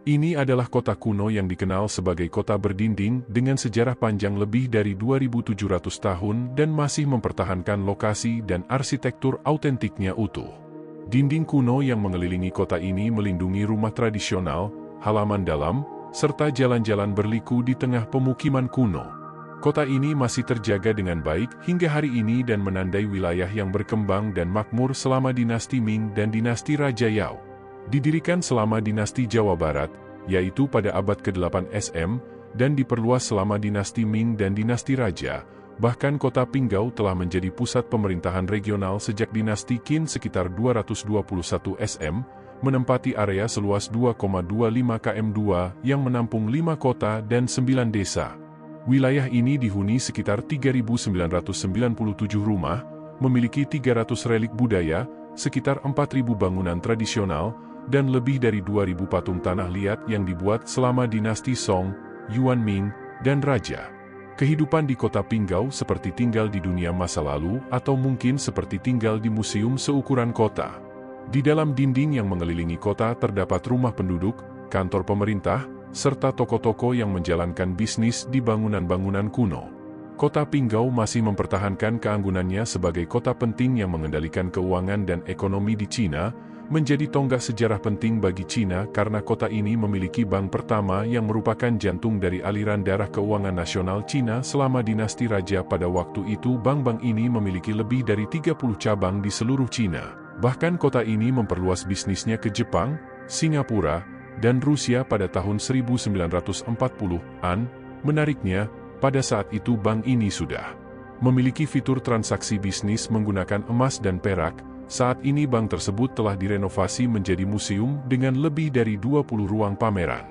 Ini adalah kota kuno yang dikenal sebagai kota berdinding dengan sejarah panjang lebih dari 2.700 tahun dan masih mempertahankan lokasi dan arsitektur autentiknya utuh. Dinding kuno yang mengelilingi kota ini melindungi rumah tradisional, halaman dalam, serta jalan-jalan berliku di tengah pemukiman kuno. Kota ini masih terjaga dengan baik hingga hari ini dan menandai wilayah yang berkembang dan makmur selama dinasti Ming dan dinasti Raja Yao. Didirikan selama dinasti Jawa Barat, yaitu pada abad ke-8 SM, dan diperluas selama dinasti Ming dan dinasti Raja. Bahkan kota Pinggau telah menjadi pusat pemerintahan regional sejak dinasti Qin sekitar 221 SM, menempati area seluas 2,25 km2 yang menampung 5 kota dan 9 desa. Wilayah ini dihuni sekitar 3.997 rumah, memiliki 300 relik budaya, sekitar 4.000 bangunan tradisional, dan lebih dari 2.000 patung tanah liat yang dibuat selama dinasti Song, Yuan Ming, dan Raja. Kehidupan di kota Pinggau seperti tinggal di dunia masa lalu atau mungkin seperti tinggal di museum seukuran kota. Di dalam dinding yang mengelilingi kota terdapat rumah penduduk, kantor pemerintah, serta toko-toko yang menjalankan bisnis di bangunan-bangunan kuno. Kota Pinggau masih mempertahankan keanggunannya sebagai kota penting yang mengendalikan keuangan dan ekonomi di Cina, menjadi tonggak sejarah penting bagi Cina karena kota ini memiliki bank pertama yang merupakan jantung dari aliran darah keuangan nasional Cina selama dinasti Raja. Pada waktu itu bank-bank ini memiliki lebih dari 30 cabang di seluruh Cina. Bahkan kota ini memperluas bisnisnya ke Jepang, Singapura, dan Rusia pada tahun 1940-an. Menariknya, pada saat itu bank ini sudah memiliki fitur transaksi bisnis menggunakan emas dan perak. Saat ini bank tersebut telah direnovasi menjadi museum dengan lebih dari 20 ruang pameran.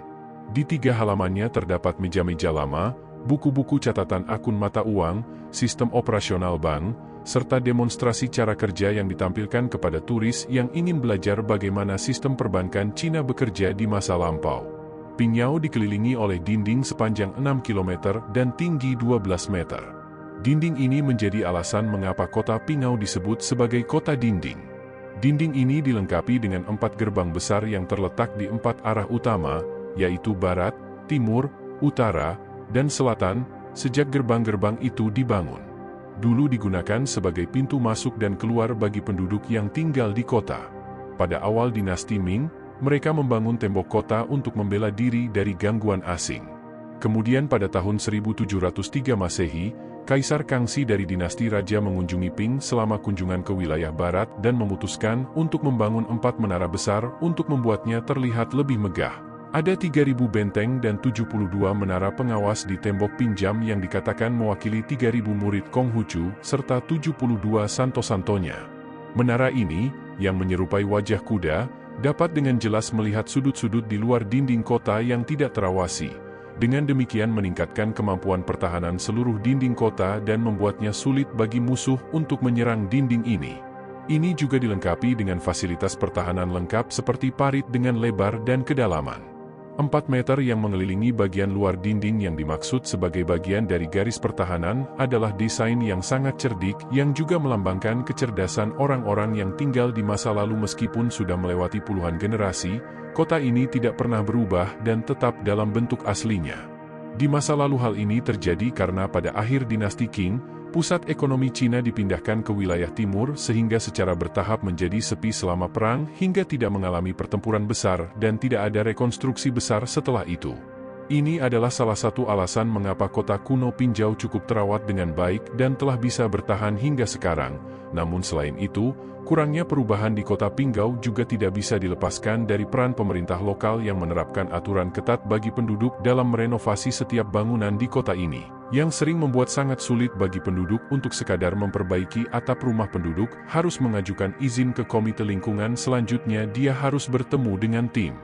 Di 3 halamannya terdapat meja-meja lama, buku-buku catatan akun mata uang, sistem operasional bank, serta demonstrasi cara kerja yang ditampilkan kepada turis yang ingin belajar bagaimana sistem perbankan Cina bekerja di masa lampau. Pinggau dikelilingi oleh dinding sepanjang 6 km dan tinggi 12 meter. Dinding ini menjadi alasan mengapa kota Pinggau disebut sebagai kota dinding. Dinding ini dilengkapi dengan 4 gerbang besar yang terletak di 4 arah utama, yaitu barat, timur, utara, dan selatan. Sejak gerbang-gerbang itu dibangun, dulu digunakan sebagai pintu masuk dan keluar bagi penduduk yang tinggal di kota. Pada awal dinasti Ming, mereka membangun tembok kota untuk membela diri dari gangguan asing. Kemudian pada tahun 1703 Masehi, Kaisar Kangxi dari dinasti Raja mengunjungi Ping selama kunjungan ke wilayah barat dan memutuskan untuk membangun 4 menara besar untuk membuatnya terlihat lebih megah. Ada 3.000 benteng dan 72 menara pengawas di tembok pinjam yang dikatakan mewakili 3.000 murid Konghucu serta 72 santo-santonya. Menara ini, yang menyerupai wajah kuda, dapat dengan jelas melihat sudut-sudut di luar dinding kota yang tidak terawasi. Dengan demikian meningkatkan kemampuan pertahanan seluruh dinding kota dan membuatnya sulit bagi musuh untuk menyerang dinding ini. Ini juga dilengkapi dengan fasilitas pertahanan lengkap seperti parit dengan lebar dan kedalaman 4 meter yang mengelilingi bagian luar dinding. Yang dimaksud sebagai bagian dari garis pertahanan adalah desain yang sangat cerdik yang juga melambangkan kecerdasan orang-orang yang tinggal di masa lalu. Meskipun sudah melewati puluhan generasi, kota ini tidak pernah berubah dan tetap dalam bentuk aslinya. Di masa lalu hal ini terjadi karena pada akhir dinasti Qing, pusat ekonomi Cina dipindahkan ke wilayah timur sehingga secara bertahap menjadi sepi selama perang hingga tidak mengalami pertempuran besar dan tidak ada rekonstruksi besar setelah itu. Ini adalah salah satu alasan mengapa kota kuno Pingjau cukup terawat dengan baik dan telah bisa bertahan hingga sekarang. Namun selain itu, kurangnya perubahan di kota Pinggau juga tidak bisa dilepaskan dari peran pemerintah lokal yang menerapkan aturan ketat bagi penduduk dalam merenovasi setiap bangunan di kota ini, yang sering membuat sangat sulit bagi penduduk untuk sekadar memperbaiki atap rumah. Penduduk harus mengajukan izin ke komite lingkungan. Selanjutnya dia harus bertemu dengan tim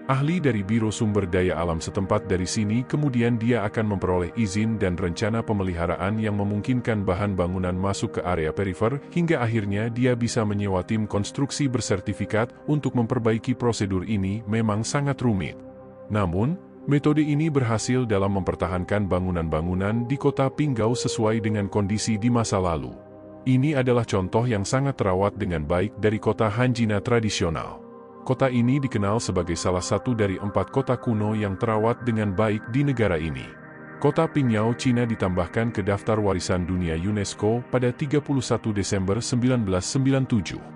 ahli dari Biro Sumber Daya Alam setempat. Dari sini kemudian dia akan memperoleh izin dan rencana pemeliharaan yang memungkinkan bahan bangunan masuk ke area perifer, hingga akhirnya dia bisa menyewa tim konstruksi bersertifikat untuk memperbaiki. Prosedur ini memang sangat rumit. Namun, metode ini berhasil dalam mempertahankan bangunan-bangunan di kota Pinggau sesuai dengan kondisi di masa lalu. Ini adalah contoh yang sangat terawat dengan baik dari kota Hanjina tradisional. Kota ini dikenal sebagai salah satu dari 4 kota kuno yang terawat dengan baik di negara ini. Kota Qingyao, Cina ditambahkan ke daftar warisan dunia UNESCO pada 31 Desember 1997.